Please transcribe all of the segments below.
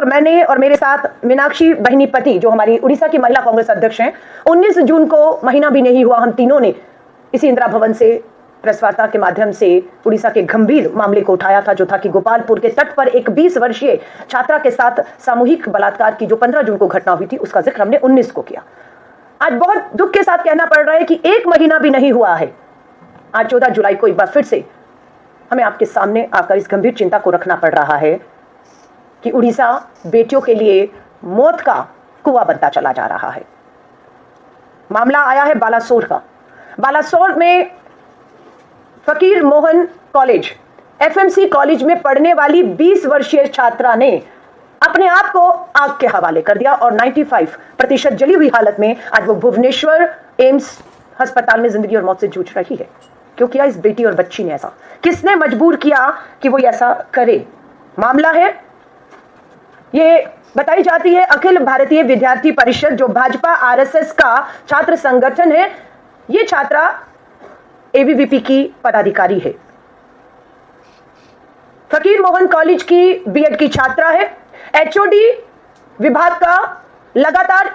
और मैंने और मेरे साथ मीनाक्षी बहिनीपति जो हमारी उड़ीसा की महिला कांग्रेस अध्यक्ष हैं, 19 जून को महीना भी नहीं हुआ, हम तीनों ने इसी इंदिरा भवन से प्रेस वार्ता के माध्यम से उड़ीसा के गंभीर मामले को उठाया था, जो था कि गोपालपुर के तट पर एक 20 वर्षीय छात्रा के साथ सामूहिक बलात्कार की जो 15 जून को घटना हुई थी, उसका जिक्र हमने 19 को किया। आज बहुत दुख के साथ कहना पड़ रहा है कि एक महीना भी नहीं हुआ है, आज 14 जुलाई को एक बार फिर से हमें आपके सामने आकर इस गंभीर चिंता को रखना पड़ रहा है कि उड़ीसा बेटियों के लिए मौत का कुआं बनता चला जा रहा है। मामला आया है बालासोर का। बालासोर में फकीर मोहन कॉलेज, एफएमसी कॉलेज में पढ़ने वाली 20 वर्षीय छात्रा ने अपने आप को आग के हवाले कर दिया और 95% जली हुई हालत में आज वो भुवनेश्वर एम्स अस्पताल में जिंदगी और मौत से जूझ रही है। क्यों किया इस बेटी और बच्ची ने ऐसा? किसने मजबूर किया कि वो ऐसा करे? मामला है, ये बताई जाती है अखिल भारतीय विद्यार्थी परिषद, जो भाजपा आरएसएस का छात्र संगठन है। ये छात्रा एबीवीपी की पदाधिकारी है, फकीर मोहन कॉलेज की बीएड की छात्रा है। एचओडी विभाग का लगातार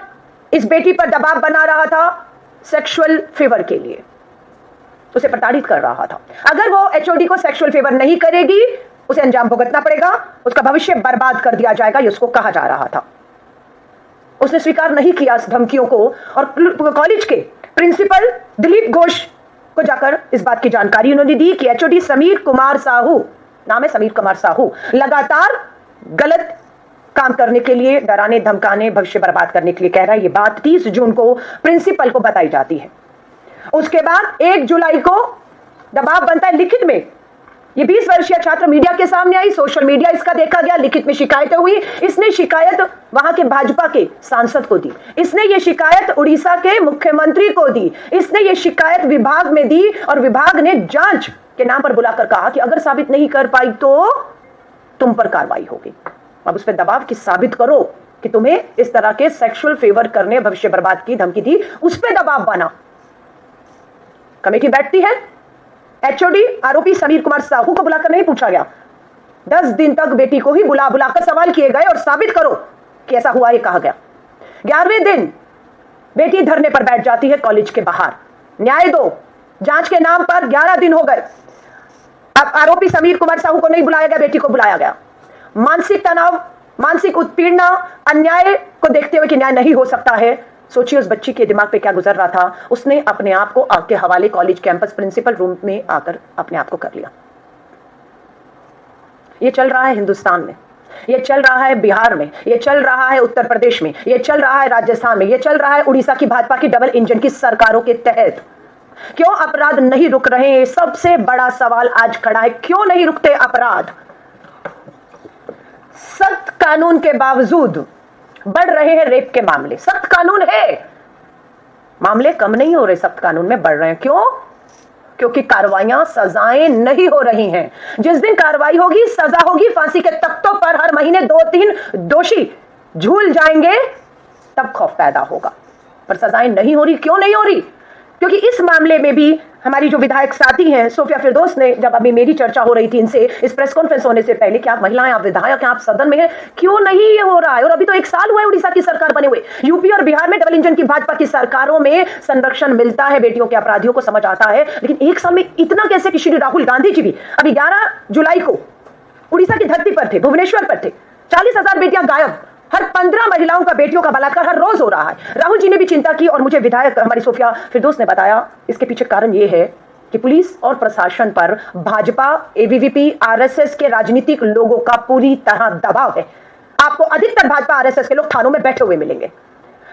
इस बेटी पर दबाव बना रहा था सेक्सुअल फेवर के लिए, उसे प्रताड़ित कर रहा था। अगर वो एचओडी को सेक्सुअल फेवर नहीं करेगी, उसे अंजाम भुगतना पड़ेगा, उसका भविष्य बर्बाद कर दिया जाएगा, ये उसको कहा जा रहा था। उसने स्वीकार नहीं किया इस धमकियों को और कॉलेज के प्रिंसिपल दिलीप घोष को जाकर इस बात की जानकारी उन्होंने दी कि एचओडी समीर कुमार साहू, नाम है समीर कुमार साहू, लगातार गलत काम करने के लिए, डराने धमकाने, भविष्य बर्बाद करने के लिए कह रहा है। ये बात 30 जून को प्रिंसिपल को बताई जाती है। उसके बाद 1 जुलाई को दबाव बनता है लिखित में। ये 20 वर्षीय छात्र मीडिया के सामने आई, सोशल मीडिया इसका देखा गया, लिखित में शिकायतें हुई। इसने शिकायत वहां के भाजपा के सांसद को दी, इसने ये शिकायत उड़ीसा के मुख्यमंत्री को दी, इसने ये शिकायत विभाग में दी और विभाग ने जांच के नाम पर बुलाकर कहा कि अगर साबित नहीं कर पाई तो तुम पर कार्रवाई होगी। अब उस पर दबाव कि साबित करो कि तुम्हें इस तरह के सेक्सुअल फेवर करने, भविष्य बर्बाद की धमकी दी, उस पर दबाव बना। कमेटी बैठती है, एचओडी आरोपी समीर कुमार साहू को बुलाकर नहीं पूछा गया। 10 दिन तक बेटी को ही बुलाकर सवाल किए गए और साबित करो कि ऐसा हुआ, ये कहा गया। 11वें दिन बेटी धरने पर बैठ जाती है कॉलेज के बाहर, न्याय दो। जांच के नाम पर 11 दिन हो गए, अब आरोपी समीर कुमार साहू को नहीं बुलाया गया, बेटी को बुलाया गया। मानसिक तनाव, मानसिक उत्पीड़न, अन्याय को देखते हुए कि न्याय नहीं हो सकता है, सोचिए उस बच्ची के दिमाग पे क्या गुजर रहा था। उसने अपने आप को आग के हवाले कॉलेज कैंपस प्रिंसिपल रूम में आकर अपने आप को कर लिया। ये चल रहा है हिंदुस्तान में, ये चल रहा है बिहार में, ये चल रहा है उत्तर प्रदेश में, ये चल रहा है राजस्थान में, ये चल रहा है उड़ीसा की भाजपा की डबल इंजन की सरकारों के तहत। क्यों अपराध नहीं रुक रहे? सबसे बड़ा सवाल आज खड़ा है, क्यों नहीं रुकते अपराध? सख्त कानून के बावजूद बढ़ रहे हैं रेप के मामले। सख्त कानून है, मामले कम नहीं हो रहे, सख्त कानून में बढ़ रहे हैं। क्यों? क्योंकि कार्रवाइयां, सजाएं नहीं हो रही हैं। जिस दिन कार्रवाई होगी, सजा होगी, फांसी के तख्तों पर हर महीने 2-3 दोषी झूल जाएंगे, तब खौफ पैदा होगा। पर सजाएं नहीं हो रही। क्यों नहीं हो रही? क्योंकि इस मामले में भी हमारी जो विधायक साथी हैं सोफिया फिरदौस ने, जब अभी मेरी चर्चा हो रही थी इनसे इस प्रेस कॉन्फ्रेंस होने से पहले कि आप महिलाएं, आप विधायक हैं, आप सदन में हैं, क्यों नहीं ये हो रहा है? और अभी तो 1 साल हुआ है उड़ीसा की सरकार बने हुए। यूपी और बिहार में डबल इंजन की भाजपा की सरकारों में संरक्षण मिलता है, बेटियों के अपराधियों को समझ आता है, लेकिन 1 साल में इतना कैसे कि श्री राहुल गांधी जी भी अभी 11 जुलाई को उड़ीसा की धरती पर थे, भुवनेश्वर पर थे। 40,000 बेटियां गायब, हर 15 महिलाओं का बेटियों का बलात्कार हर रोज हो रहा है। राहुल जी ने भी चिंता की और मुझे विधायक हमारी सोफिया फिरदौस ने बताया इसके पीछे कारण यह है कि पुलिस और प्रशासन पर भाजपा, एबीवीपी, आरएसएस के राजनीतिक लोगों का पूरी तरह दबाव है। आपको अधिकतर भाजपा आरएसएस के लोग थानों में बैठे हुए मिलेंगे।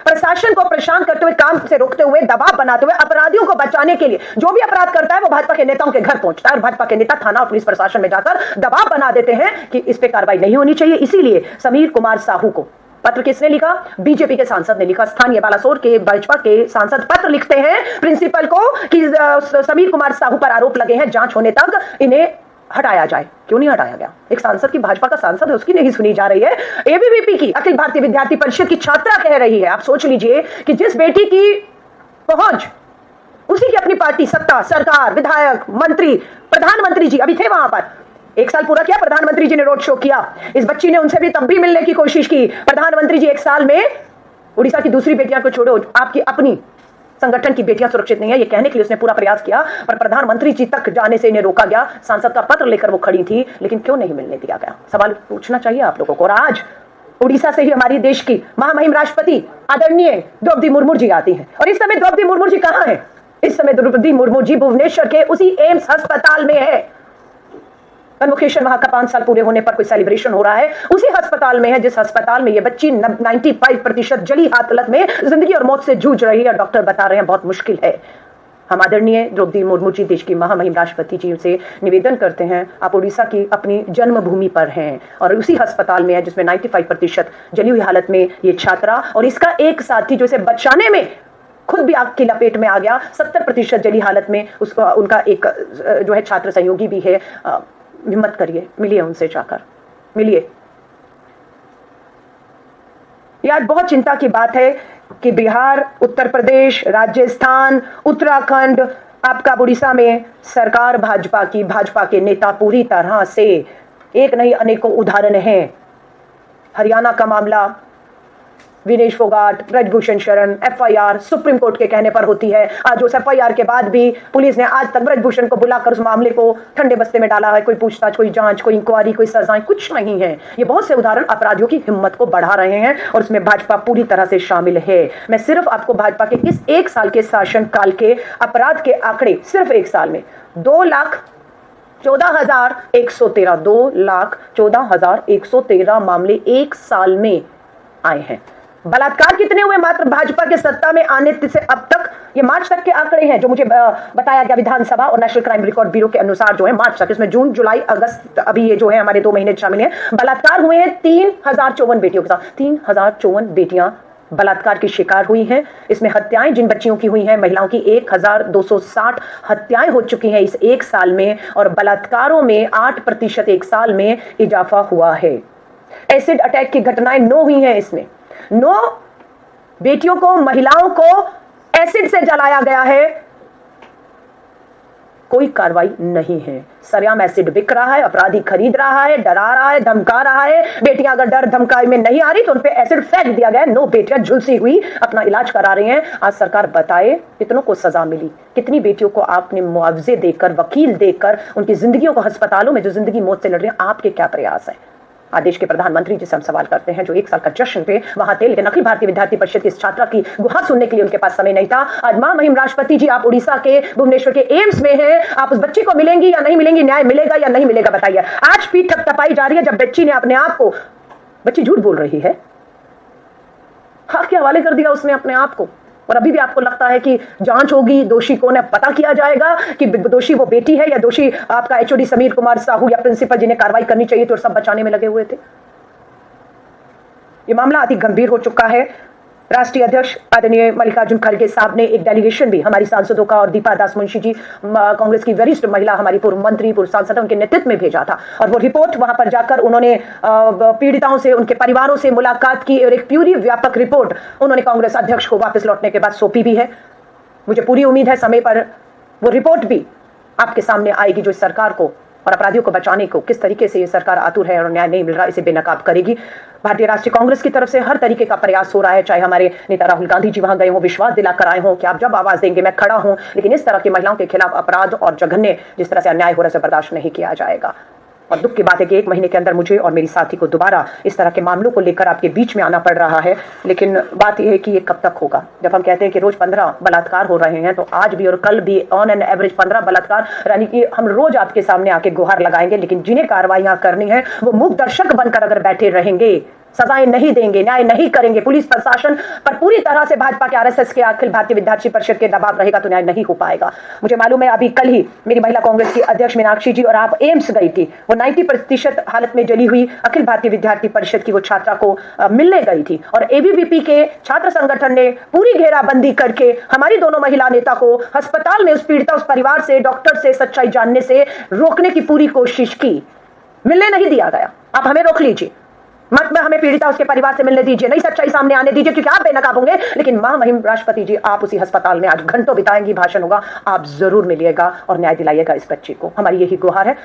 प्रशासन को परेशान करते हुए, काम से रोकते हुए, दबाव बनाते हुए, अपराधियों को बचाने के लिए जो भी अपराध करता है वो भाजपा के नेताओं के घर पहुंचता है और भाजपा के नेता थाना और पुलिस प्रशासन में जाकर दबाव बना देते हैं कि इस पे कार्रवाई नहीं होनी चाहिए। इसीलिए समीर कुमार साहू को पत्र किसने लिखा? बीजेपी के सांसद ने लिखा। स्थानीय बालासोर के भाजपा के सांसद पत्र लिखते हैं प्रिंसिपल को कि समीर कुमार साहू पर आरोप लगे हैं, जांच होने तक इन्हें हटाया जाए। क्यों नहीं हटाया गया? एक सांसद की, भाजपा का सांसद है, उसकी नहीं सुनी जा रही है। एबीवीपी की, अखिल भारतीय विद्यार्थी परिषद की छात्रा कह रही है। आप सोच लीजिए कि जिस बेटी की पहुंच, उसी की अपनी पार्टी, सत्ता, सरकार, विधायक, मंत्री, प्रधानमंत्री जी अभी थे वहां पर, 1 साल पूरा किया, प्रधानमंत्री जी ने रोड शो किया, इस बच्ची ने उनसे भी तब भी मिलने की कोशिश की। प्रधानमंत्री जी 1 साल में उड़ीसा की दूसरी बेटियां को छोड़ो, आपकी अपनी संगठन की बेटियां सुरक्षित नहीं है ये कहने के लिए उसने पूरा प्रयास किया, पर प्रधानमंत्री जी तक जाने से इन्हें रोका गया। सांसद का पत्र लेकर वो खड़ी थी, लेकिन क्यों नहीं मिलने दिया गया? सवाल पूछना चाहिए आप लोगों को। और आज उड़ीसा से ही हमारी देश की महामहिम राष्ट्रपति आदरणीय द्रौपदी मुर्मू जी आती हैं, और इस समय द्रौपदी मुर्मू जी कहां हैं? इस समय द्रौपदी मुर्मू जी भुवनेश्वर के उसी एम्स अस्पताल में है। कन्वोकेशन वहां का 5 साल पूरे होने पर कोई सेलिब्रेशन हो रहा है, उसी अस्पताल में है जिस अस्पताल में ये बच्ची 95% जली हालत में जिंदगी और मौत से जूझ रही है। डॉक्टर बता रहे हैं बहुत मुश्किल है। हम आदरणीय द्रौपदी मुर्मू जी देश की महामहिम राष्ट्रपति जी से निवेदन करते हैं, आप उड़ीसा की अपनी जन्मभूमि पर हैं और उसी अस्पताल में है जिसमें 95% जली हुई हालत में ये छात्रा और इसका एक साथी जो इसे बचाने में खुद भी आग की लपेट में आ गया, 70% जली हालत में उसका उनका एक जो है छात्र सहयोगी भी है। हिम्मत करिए, मिलिए उनसे, जाकर मिलिए। यह आज बहुत चिंता की बात है कि बिहार, उत्तर प्रदेश, राजस्थान, उत्तराखंड, आपका उड़ीसा में सरकार भाजपा के नेता पूरी तरह से, एक नहीं अनेकों उदाहरण हैं। हरियाणा का मामला, Vinesh Phogat, Brijbhushan Sharan, FIR supreme court के कहने पर होती है। आज उस एफआईआर के बाद भी पुलिस ने आज तक ब्रजभूषण को बुलाकर उस मामले को ठंडे बस्ते में डाला है। कोई पूछताछ, कोई जांच, कोई इंक्वायरी, कोई सजाएं, कुछ नहीं है। ये बहुत से उदाहरण अपराधियों की हिम्मत को बढ़ा रहे हैं और उसमें भाजपा पूरी तरह से शामिल है। मैं सिर्फ आपको भाजपा के इस 1 साल के शासन काल के अपराध के आंकड़े, सिर्फ 1 साल में 2,14,113 मामले 1 साल में आए हैं। बलात्कार कितने हुए मात्र भाजपा के सत्ता में आने से अब तक? ये मार्च तक के आंकड़े हैं जो मुझे बताया गया विधानसभा और नेशनल क्राइम रिकॉर्ड ब्यूरो के अनुसार, जो है मार्च तक, इसमें जून, जुलाई, अगस्त, अभी ये जो है हमारे 2 महीने शामिल हैं। बलात्कार हुए हैं 3054 बेटियों के साथ। 3054 बेटियां बलात्कार की शिकार हुई हैं। इसमें हत्याएं जिन बच्चियों की हुई हैं, महिलाओं की 1260 हत्याएं हो चुकी हैं इस 1 साल में, और बलात्कारों में 8% 1 साल में इजाफा हुआ है। एसिड अटैक की घटनाएं 9 हुई हैं इसमें। 9 बेटियों को, महिलाओं को एसिड से जलाया गया है, कोई कार्रवाई नहीं है। सरेआम एसिड बिक रहा है, अपराधी खरीद रहा है, डरा रहा है, धमका रहा है। बेटियां अगर डर धमकाई में नहीं आ रही तो उन पे एसिड फेंक दिया गया है। 9 बेटियां झुलसी हुई अपना इलाज करा रही हैं। आज सरकार बताए कितनों को सजा मिली, कितनी बेटियों को आपने मुआवजे देकर, वकील देकर, उनकी जिंदगियों को, अस्पतालों में जो जिंदगी मौत से लड़ रही है, आपके क्या प्रयास है? आज देश के प्रधानमंत्री जी से हम सवाल करते हैं, जो 1 साल का जश्न पे वहां थे, लेकिन अखिल भारतीय विद्यार्थी परिषद की इस छात्रा की गुहार सुनने के लिए उनके पास समय नहीं था। आज महामहिम राष्ट्रपति जी, आप उड़ीसा के भुवनेश्वर के एम्स में हैं, आप उस बच्ची को मिलेंगी या नहीं मिलेंगी? न्याय मिलेगा या नहीं मिलेगा? बताइए। आज पीठ थपथपाई जा रही है जब बच्ची ने अपने आप को, बच्ची झूठ बोल रही है, हाथ के हवाले कर दिया उसने अपने आप को, और अभी भी आपको लगता है कि जांच होगी, दोषी कौन है पता किया जाएगा, कि दोषी वो बेटी है या दोषी आपका एचओडी समीर कुमार साहू या प्रिंसिपल जिन्हें कार्रवाई करनी चाहिए तो सब बचाने में लगे हुए थे। ये मामला अति गंभीर हो चुका है। राष्ट्रीय अध्यक्ष आदरणीय मल्लिकार्जुन खड़गे साहब ने एक डेलीगेशन भी हमारी सांसदों का, और दीपा दास मुंशी जी कांग्रेस की वरिष्ठ महिला, हमारी पूर्व मंत्री, पूर्व सांसद, उनके नेतृत्व में भेजा था, और वो रिपोर्ट वहां पर जाकर उन्होंने पीड़िताओं से, उनके परिवारों से मुलाकात की और एक पूरी व्यापक रिपोर्ट उन्होंने कांग्रेस अध्यक्ष को वापस लौटने के बाद सौंपी भी है। मुझे पूरी उम्मीद है समय पर वो रिपोर्ट भी आपके सामने आएगी, जो सरकार को और अपराधियों को बचाने को, किस तरीके से ये सरकार आतुर है और न्याय नहीं मिल रहा, इसे बेनकाब करेगी। भारतीय राष्ट्रीय कांग्रेस की तरफ से हर तरीके का प्रयास हो रहा है, चाहे हमारे नेता राहुल गांधी जी वहां गए हों, विश्वास दिलाकर आए हों कि आप जब आवाज देंगे मैं खड़ा हूं, लेकिन इस तरह की महिलाओं के खिलाफ अपराध और जघन्य जिस तरह से अन्याय हो रहा है, बर्दाश्त नहीं किया जाएगा। और दुख की बात है कि 1 महीने के अंदर मुझे और मेरी साथी को दोबारा इस तरह के मामलों को लेकर आपके बीच में आना पड़ रहा है। लेकिन बात यह है कि ये कब तक होगा? जब हम कहते हैं कि रोज 15 बलात्कार हो रहे हैं, तो आज भी और कल भी ऑन एन एवरेज 15 बलात्कार, यानी कि हम रोज आपके सामने आके गुहार लगाएंगे, लेकिन जिन्हें कार्रवाइयां करनी है वो मूक दर्शक बनकर अगर बैठे रहेंगे, सजाएं नहीं देंगे, न्याय नहीं करेंगे, पुलिस प्रशासन पर पूरी तरह से भाजपा के, आरएसएस के, अखिल भारतीय विद्यार्थी परिषद के दबाव रहेगा, तो न्याय नहीं हो पाएगा। मुझे मालूम है अभी कल ही मेरी महिला कांग्रेस की अध्यक्ष मीनाक्षी जी और आप एम्स गई थी, वो 90% हालत में जली हुई अखिल भारतीय विद्यार्थी परिषद की वो छात्रा को मिलने गई थी, और एबीवीपी के छात्र संगठन ने पूरी घेराबंदी करके हमारी दोनों महिला नेता को अस्पताल में उस पीड़िता, उस परिवार से, डॉक्टर से सच्चाई जानने से रोकने की पूरी कोशिश की, मिलने नहीं दिया गया। आप हमें रोक लीजिए, मत में हमें पीड़िता उसके परिवार से मिलने दीजिए, नहीं सच्चाई सामने आने दीजिए, क्योंकि आप बेनकाब होंगे, लेकिन महामहिम राष्ट्रपति जी आप उसी अस्पताल में आज घंटों बिताएंगी, भाषण होगा, आप जरूर मिलिएगा और न्याय दिलाइएगा इस बच्ची को। हमारी यही गुहार है।